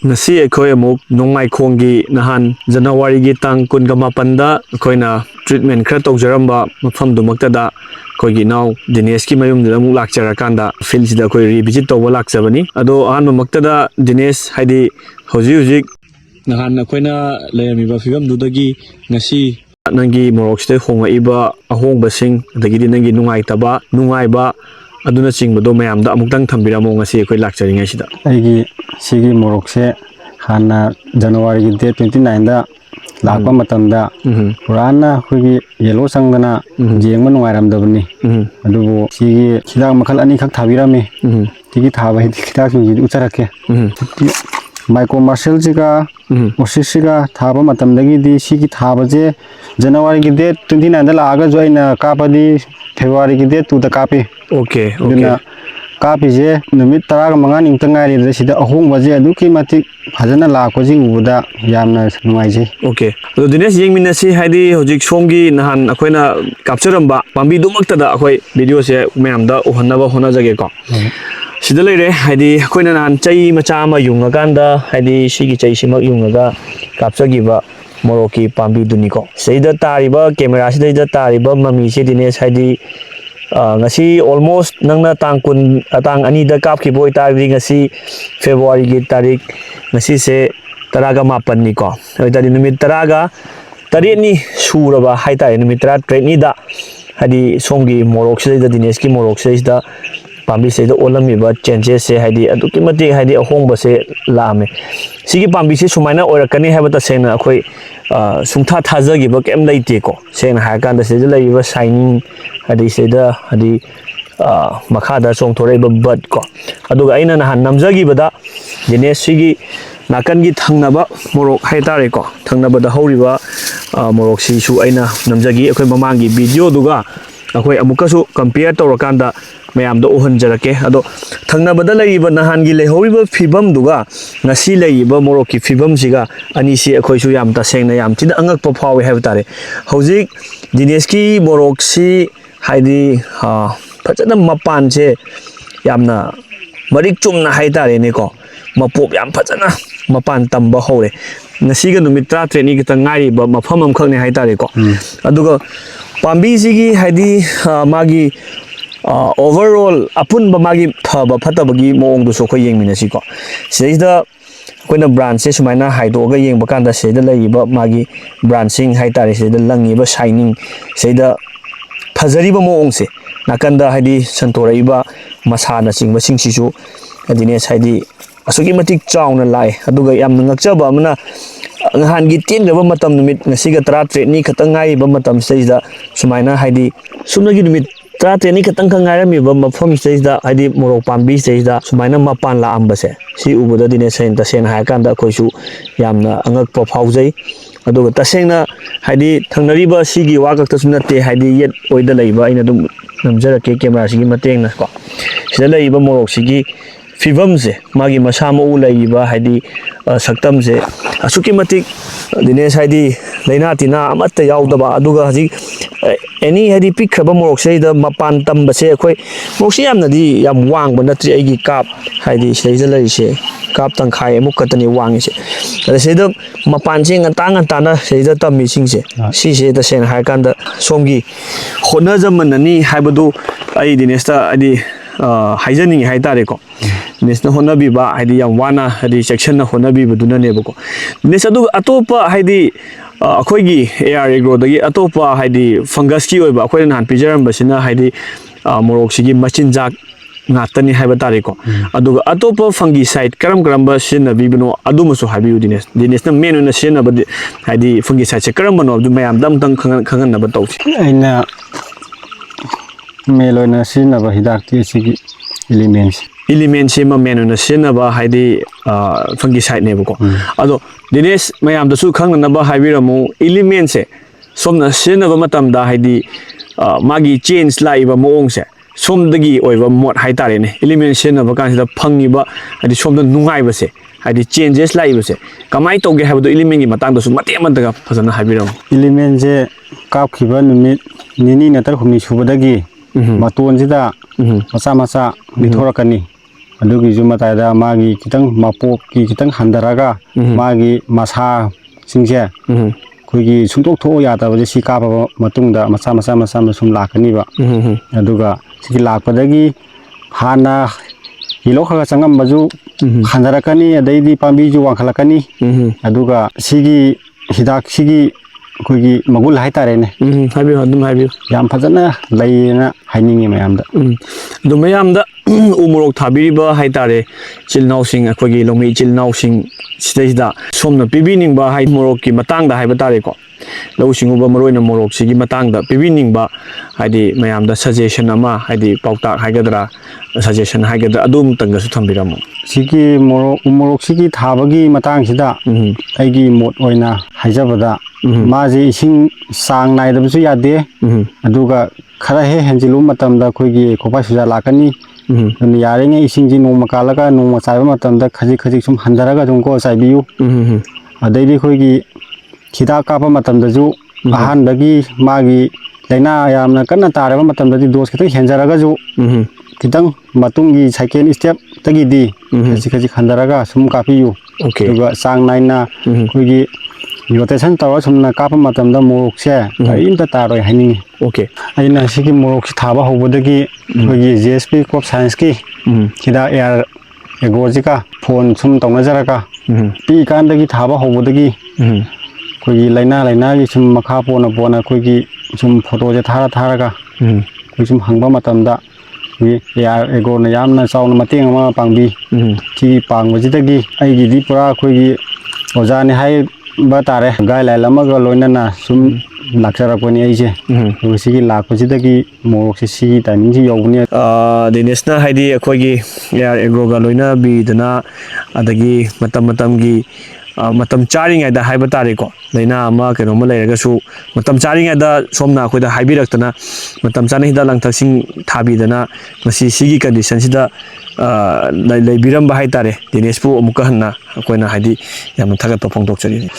ngasi akhoi amuk nongmaikhonggi nahan January gi tang 28 da akoina treatment khara tawjaramba mafam dumaktada akoigi naw Dinesh ki mayum da amuk lakchara kanda field sida akoi revisit tawba lakchabani ado ahan maktada Dinesh haidi hojik nahan akoina layamiba fibam dudagi ngasi nangi morokste honga iba ahongbasing adagidi nangi nungaiba aduna chingbodo mayamda amukdang thambiramo ngasi akoi lakcharingai sida aigi sigi morokse hana January gi date 29 da lakpa matamda purana khogi yellow sangdana jengma nungairamdabani adubu sigi khida makhal ani khak thabirame tigi thaba khida singi ucharake micro marshal जिगा ओसिसिगा थाबा मतमदगी दी सिगी थाबजे जनवरी की date 29 दा लागा जोइना कापदी February की date 2 दा copy okay copy जे नुमित 15 निंग तंगारी दा सिदा अहोंग बजे अदुकी मति फजना लाखोजी उबदा यामना नुमाइजे ओके तो दिनेश येंगमिनसी हाइदी होजिक सोंगी नहान अखोइना काप्चरम्बा पांबी दुमक्तदा अखोइ वीडियो से मैमदा उहन्नबा होना जगे को sida leire haidi akoina nan chai macha ama yunga kanda haidi sigi chai simak yunga kapchagiba moroki pambi duniko seida tariba camera sida tariba mami se Dinesh haidi ngasi almost nangna tang ani da kapki boy tari ngasi February gi tarik ngasi se taraga mapan ni ko haidi numit taraga tarit ni suraba haita numit tara trade ni da haidi songi morok sida Dinesh ki morok sida पांबी से ओलमीबा changes से हाइदी अदुकी मति हाइदी अहोंग से लामे सिगी पांबी से सुमाइना ओरकनी है बता सेना अखोई सुंथा थाजगिबा केम लैतेको सेना हाकांदा से लैबा शाइनिंग हाइदी सेदा हाइदी मखादा चोंथोरेबा बट को अदुगा आइना नहान नमजगिबदा Dinesh सिगी नाकनगी थंगनबा मोरोक हाइतारे को थंगनबदा हौरिबा मोरोक सिसु आइना नमजगी अखोई ममांगी वीडियो दुगा अखोई अमुकसु कंपेयर तौरकांदा मैम उहनजरके अदो थंगनबदा लैबा नहानगी लेहौरिबा फिबम दुगा ngasi लैबा मोरोकी फिबम सिगा अनिसी अखोइसु याम तसेंगना याम चिदा अंगकपा फावे हैब तारे हौजिक Dinesh की मोरोक सि हाइदी फजना मपान से यामना मरिक चुमना हाइतारे नेको मपोप याम फजना मपान तंबा हौरे ngasiga numit 13 ni kita ngariba mafam amkhakne haitare ko aduga pambi sigi haidi magi overall apun ba magi thaba phatabagi moong du so khoi yengminasi ko seida koina brand se sumaina haido ga yengba kanda seida laiba magi branching haitare seida langiba shining seida phajariba moong se nakanda haidi santoraiba masana chingba singsisu Dinesh haidi asuki matik chauna lai aduga yamna ngakchaba amna ngahangi tiengraba matam numit ngasiga 13 ni khatangai ba matam seida sumaina haidi sumnagi numit 13 ni khatang khangairami ba mafam seida haidi morok pambi seida sumaina mapan la ambase si ubuda Dinesh sen tasen haikanda khoisu yamna angak pa phaujai aduga tasengna haidi thangnariba sigi wagak tasunate haidi yet oida leiba aina dum namjarake camera sigi matengna ko sida leiba morok sigi फिवम से मागी मसाम उ लैबा हाइदी सक्तम से असुकी मतिक Dinesh हाइदी लैना तिना अमत याउदबा अदुगा हजि any हाइदी पिखबा मोरक सेदा मपान तंबसे अखोय मोक्सी यामनदी याम वांगबा नत्रि आइगी काप हाइदी सेजा लैसे काप तंखाय अमुक कतनी वांगिसे सेदा मपान से nganta सेदा तम्मी सिंगसे सिसे तसेन हायकांदा सोमगी होनजमननी हाइबदु आई Dinesh ता आदि हाइजनिंग हाइतारेको Dinesh होनबीबा हाइदी याम वाना हाइदी सेक्शन होनबीबदुना नेबको Dinesh अदु अतोपा हाइदी अखोइगी AR Agro दगी अतोपा हाइदी फंगस की ओइबा अखोइ नान पिजरमबसिना हाइदी मोरोक्सिगी मचिनजाक ngатani haiba tareko aduga atopa fungi site karam sin bibino adumasu habiu Dinesh na menu na sin abadi haidi fungi site se karam no du mayam dam tang khangan na ba tawsi aina melona sin ba hidak ti sigi elements se ma menu na sin ba haidi fungi site ne bako ado Dinesh mayam da su khangna na ba habiramu elements se somna sin ba matam da haidi magi change laiba moong se somdagi oiba mod haitare ne elimination of kan da phangiba adi somda nungai base adi changes lai base kamai toge habdo element gi matang da su mate amadaga phajana habiram element je kap khiba numit nini natar khumni subadagi maton jida masa lithorakani ꯑꯗꯨꯒꯤꯁꯨ ꯃꯇꯥꯏꯗ ꯃꯥꯒꯤ ꯈꯤꯇꯪ ꯃꯄꯣꯞꯀꯤ ꯈꯤꯇꯪ ꯍꯟꯊꯔꯒ ꯃꯥꯒꯤ ꯃꯁꯥꯁꯤꯡꯁꯦ ꯑꯩꯈꯣꯏꯒꯤ ꯁꯨꯡꯇꯣꯛ ꯊꯣꯛꯑ ꯌꯥꯗꯕꯁꯦ ꯁꯤ ꯀꯥꯞꯄꯕ ꯃꯇꯨꯡꯗ ꯃꯆꯥ ꯃꯆꯥ ꯁꯨꯝ ꯂꯥꯛꯀꯅꯤꯕ ꯑꯗꯨꯒ ꯁꯤꯒꯤ ꯂꯥꯛꯄꯗꯒꯤ ꯍꯥꯟꯅ ꯌꯦꯜꯂꯣ ꯈꯔ ꯆꯪꯉꯝꯕꯁꯨ ꯍꯟꯊꯔꯛꯀꯅꯤ ꯑꯗꯩꯗꯤ ꯄꯥꯝꯕꯤꯁꯨ ꯋꯥꯡꯈꯠꯂꯛꯀꯅꯤ ꯑꯗꯨꯒ ꯁꯤꯒꯤ ꯍꯤꯗꯥꯛꯁꯤꯒꯤ ꯑꯩꯈꯣꯏꯒ ꯃꯒꯨꯟ ꯍꯥꯏꯇꯥꯔꯦꯅꯦ ꯍꯥꯏꯕꯤꯌꯨ ꯑꯗꯨꯝ ꯍꯥꯏꯕꯤꯌꯨ ꯌꯥꯝ ꯐꯖꯅ ꯂꯩꯌꯦꯅ ꯍꯥꯏꯅꯤꯡꯉꯤ ꯃꯌꯥꯝꯗ ꯑꯗꯨ ꯃꯌꯥꯝꯗ ꯎ ꯃꯣꯔꯣꯛ ꯊꯥꯕꯤꯔꯤꯕ ꯍꯥꯏꯇꯥꯔꯦ ꯏꯆꯤꯜ ꯏꯅꯥꯎꯁꯤꯡ ꯑꯩꯈꯣꯏꯒꯤ ꯂꯧꯃꯤ ꯏꯆꯤꯜ ꯏꯅꯥꯎꯁꯤꯡ ꯁꯤꯗꯩꯁꯤꯗ ꯁꯣꯝꯅ ꯄꯤꯕꯤꯅꯤꯡꯕ ꯃꯣꯔꯣꯛꯀꯤ ꯃꯇꯥꯡꯗ ꯍꯥꯏꯕ ꯇꯥꯔꯦꯀꯣ ꯂꯧꯎ ꯁꯤꯡꯎꯕ ꯃꯔꯨꯑꯣꯏꯅ ꯃꯣꯔꯣꯛꯁꯤꯒꯤ ꯃꯇꯥꯡꯗ ꯄꯤꯕꯤꯅꯤꯡꯕ ꯍꯥꯏꯗꯤ ꯃꯌꯥꯝꯗ ꯁꯖꯦꯁꯟ ꯑꯃ ꯍꯥꯏꯗꯤ ꯄꯥꯎꯇꯥꯛ ꯍꯥꯏꯒꯗ꯭ꯔꯥ ꯁꯖꯦꯁꯟ ꯍꯥꯏꯒꯗ꯭ꯔꯥ ꯑꯗꯨꯃꯇꯪꯒꯁꯨ ꯊꯝꯕꯤꯔꯝꯃꯣ ꯁꯤꯒꯤ ꯎ ꯃꯣꯔꯣꯛꯁꯤꯒꯤ ꯊꯥꯕꯒꯤ ꯃꯇꯥꯡꯁꯤꯗ ꯑꯩꯒꯤ ꯃꯣꯠ ꯑꯣꯏꯅ ꯍꯥꯏꯖꯕꯗ ꯃꯥꯁꯤ ꯏꯁꯤꯡ ꯆꯥꯡ ꯅꯥꯏꯗꯕꯁꯨ ꯌꯥꯗꯦ ꯑꯗꯨꯒ ꯈꯔ ꯍꯦꯛ ꯍꯦꯟꯖꯤꯜꯂꯨꯕ ꯃꯇꯝꯗ ꯑꯩꯈꯣꯏꯒꯤ ꯈꯣꯄꯥꯏ ꯁꯨꯖꯥ ꯂꯥꯛꯀꯅꯤ ꯑꯗꯨꯅ ꯌꯥꯔꯤꯉꯩ ꯏꯁꯤꯡꯁꯤ ꯅꯣꯡꯃ ꯀꯥꯜꯂꯒ ꯅꯣꯡꯃ ꯆꯥꯏꯕ ꯃꯇꯝꯗ ꯈꯖꯤꯛ ꯈꯖꯤꯛ ꯁꯨꯝ ꯍꯟꯊꯔꯒ ꯑꯗꯨꯝ ꯆꯥꯏꯕꯤꯌꯨ ꯑꯗꯩꯗꯤ ꯑꯩꯈꯣꯏꯒꯤ ꯍꯤꯗꯥꯛ ꯀꯥꯞꯄ ꯃꯇꯝꯗꯁꯨ ꯑꯍꯥꯟꯕꯒꯤ ꯃꯥꯒꯤ ꯂꯥꯏꯅꯥ ꯌꯥꯝꯅ ꯀꯟꯅ ꯇꯥꯔꯕ ꯃꯇꯝꯗꯗꯤ ꯗꯣꯁ ꯈꯤꯇꯪ ꯍꯦꯟꯖꯔꯒꯁꯨ ꯈꯤꯇꯪ ꯃꯇꯨꯡꯒꯤ ꯁꯦꯀꯦꯟ ꯁ꯭ꯇꯦꯞꯇꯒꯤꯗꯤ ꯈꯖꯤꯛ ꯈꯖꯤꯛ ꯍꯟꯊꯔꯒ ꯁꯨꯝ ꯀꯥꯞꯄꯤꯌꯨ ꯑꯣꯀꯦ ꯑꯗꯨꯒ ꯆꯥꯡ ꯅꯥꯏꯅ ꯑꯩꯈꯣꯏꯒꯤ ꯔꯣꯇꯦꯁꯟ ꯇꯧꯔ ꯁꯨꯝꯅ ꯀꯥꯞꯄ ꯃꯇꯝꯗ ꯃꯣꯔꯣꯛꯁꯦ ꯀꯔꯤꯝꯇ ꯇꯥꯔꯣꯏ ꯍꯥꯏꯅꯤꯡꯉꯤ ꯑꯣꯀꯦ ꯑꯩꯅ ꯁꯤꯒꯤ ꯃꯣꯔꯣꯛꯁꯤ ꯊꯥꯕ ꯍꯧꯕꯗꯒꯤ ꯑꯩꯈꯣꯏꯒꯤ JSP ꯀ꯭ꯔꯣꯞ ꯁꯥꯏꯟꯁꯀꯤ ꯍꯤꯗꯥꯛ ꯑꯦꯒ꯭ꯔꯣꯁꯤꯒ ꯐꯣꯟ ꯁꯨꯝ ꯇꯧꯅꯖꯔꯒ ꯄꯤꯛꯏꯀꯥꯟꯗꯒꯤ ꯊꯥꯕ ꯍꯧꯕꯗꯒꯤ ꯑꯩꯈꯣꯏꯒꯤ ꯂꯥꯏꯅꯥꯒꯤ ꯁꯨꯝ ꯃꯈꯥ ꯄꯣꯟꯅ ꯑꯩꯈꯣꯏꯒꯤ ꯁꯨꯝ ꯐꯣꯇꯣꯁꯦ ꯊꯥꯔꯒ ꯑꯩꯈꯣꯏ ꯁꯨꯝ ꯍꯪꯕ ꯃꯇꯝꯗ ꯑꯩꯈꯣꯏꯒꯤ ꯑꯦꯒ꯭ꯔꯣꯅ ꯌꯥꯝꯅ ꯆꯥꯎꯅ ꯃꯇꯦꯡ ꯑꯃ ꯄꯥꯡꯕꯤ ꯁꯤꯒꯤ ꯄꯥꯡꯕꯁꯤꯗꯒꯤ ꯑꯩꯒꯤꯗꯤ ꯄꯨꯔꯥ ꯑꯩꯈꯣꯏꯒꯤ ꯑꯣꯖꯥꯅꯤ ꯍꯥꯏꯕ ꯇꯥꯔꯦ ꯒꯥꯏꯗꯂꯥꯏꯟ ꯑꯃꯒ ꯂꯣꯏꯅꯅ ꯁꯨꯝ ꯂꯥꯛꯆꯔꯛꯄꯅꯤ ꯑꯩꯁꯦ ꯑꯗꯨꯒ ꯁꯤꯒꯤ ꯂꯥꯛꯄꯁꯤꯗꯒꯤ ꯃꯣꯔꯣꯛꯁꯦ ꯁꯤꯒꯤ ꯇꯥꯏꯃꯤꯡꯁꯤ ꯌꯧꯕꯅꯤ ꯗꯦꯅꯤꯁꯅ ꯍꯥꯏꯗꯤ ꯑꯩꯈꯣꯏꯒꯤ ꯑꯦꯒ꯭ꯔꯣꯒ ꯂꯣꯏꯅꯕꯤꯗꯅ ꯑꯗꯒꯤ ꯃꯇꯝ ꯃꯇꯝꯒꯤ ꯃꯇꯝ ꯆꯥꯔꯤꯉꯩꯗ ꯍꯥꯏꯕ ꯇꯥꯔꯦꯀꯣ ꯂꯥꯏꯅꯥ ꯑꯃ ꯀꯩꯅꯣꯝꯃ ꯂꯩꯔꯒꯁꯨ ꯃꯇꯝ ꯆꯥꯔꯤꯉꯩꯗ ꯁꯣꯝꯅ ꯑꯩꯈꯣꯏꯗ ꯍꯥꯏꯕꯤꯔꯛꯇꯅ ꯃꯇꯝ ꯆꯥꯅ ꯍꯤꯗꯥꯛ ꯂꯥꯡꯊꯛꯁꯤꯡ ꯊꯥꯕꯤꯗꯅ ꯉꯁꯤ ꯁꯤꯒꯤ ꯀꯟꯗꯤꯁꯟꯁꯤꯗ ꯂꯩꯕꯤꯔꯝꯕ ꯍꯥꯏꯇꯥꯔꯦ ꯗꯦꯅꯤꯁꯄꯨ ꯑꯃꯨꯛꯀ ꯍꯟꯅ ꯑꯩꯈꯣꯏꯅ ꯍꯥꯏꯗꯤ ꯌꯥꯝꯅ ꯊꯥꯒꯠꯄ ꯐꯣꯡꯗꯣꯛꯆꯔꯤ